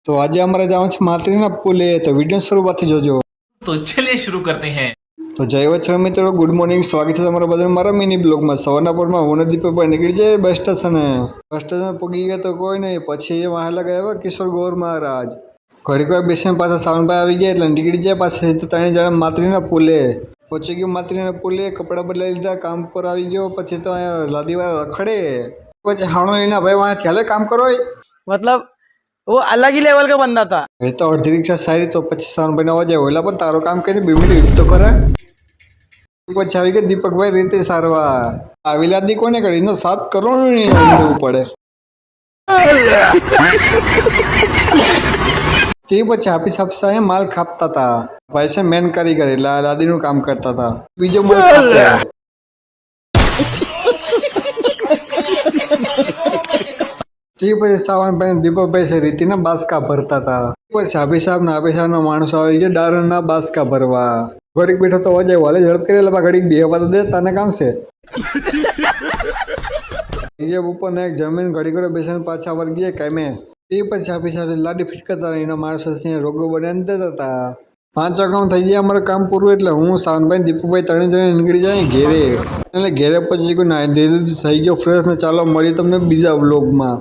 તો આજે અમારે જવાનું છે માત્રીના પુલે, તો વિડીયો શરૂઆતથી જોજો. तो चलिए शुरू करते हैं. તો જય વચ્છરા મિત્રો, ગુડ મોર્નિંગ, સ્વાગત છે તમારા બધાનું મારા મિની બ્લોગમાં. સવારના પોરમાં હું દીપકભાઈ નીકળી જાય બસ સ્ટેશને. બસ સ્ટેશન પગી ગયા તો કોઈ નહીં, પછી એ વાહેલા ગયા કિશોર ગોર મહારાજ. ઘડીક વાર બેસીને પાછા સાવનભાઈ આવી ગયા એટલે નીકળી જાય પાછા તો 3 જણા માત્રીના પુલે પહોંચી ગયો. માત્રીના પુલે કપડાં બદલાઈ લીધા, કામ પર આવી ગયો. પછી તો અહીંયા લાદીવાળા રખડે, પછી હાણો એના ભાઈ વાંહે ચાલે કામ કરો. मतलब वो अलग ही लेवल का बंदा था. એ તો અડધી રિક્ષા સારી, તો પછી સાવનભાઈ અવાજ આવ્યો, એટલે પણ તારો કામ કરીને 2 મિનિટ તો કરે. પછી આવી ગયા દીપકભાઈ રીતે સારવા. આવી લાદી કોને કરી? એનો 7 કરોડ દેવું પડે. તે પછી આપી સાપસા માલ કાપતા હતા. પૈસા મેન કારીગર એટલે આ દાદીનું કામ કરતા હતા. બીજો માલ કાપ્યા. તે પછી સાવનભાઈ દીપકભાઈ છે રીતિના બાસકા ભરતા હતા. પછી આપી સાહેબના માણસો આવી ગયા દારૂના બાસકા ભરવા. ઘડીક બેઠો તો અવાજ આવ્યો, હાલે ઝડપ કરી લે, ઘડીક બેહવા તો દે, તને કામ છે. ઉપર ને એક જમીન ઘડી ઘડે બેસીને પાછા વર્ગીએ કામે. એ પછી આપી સાહેબ લાડી ફિટ કરતા એના માણસો રોગો બનાવી દેતા હતા. 5 વાગ્યામાં થઈ ગયા અમારું કામ પૂરું, એટલે હું સાવનભાઈ દીપકભાઈ 3 જણે નીકળી જાય ઘેરે. એટલે ઘેરે પછી કોઈ નાઈ ધોઈ થઈ ગયો ફ્રેશ ને ચાલો મળી તમને બીજા વ્લોગમાં.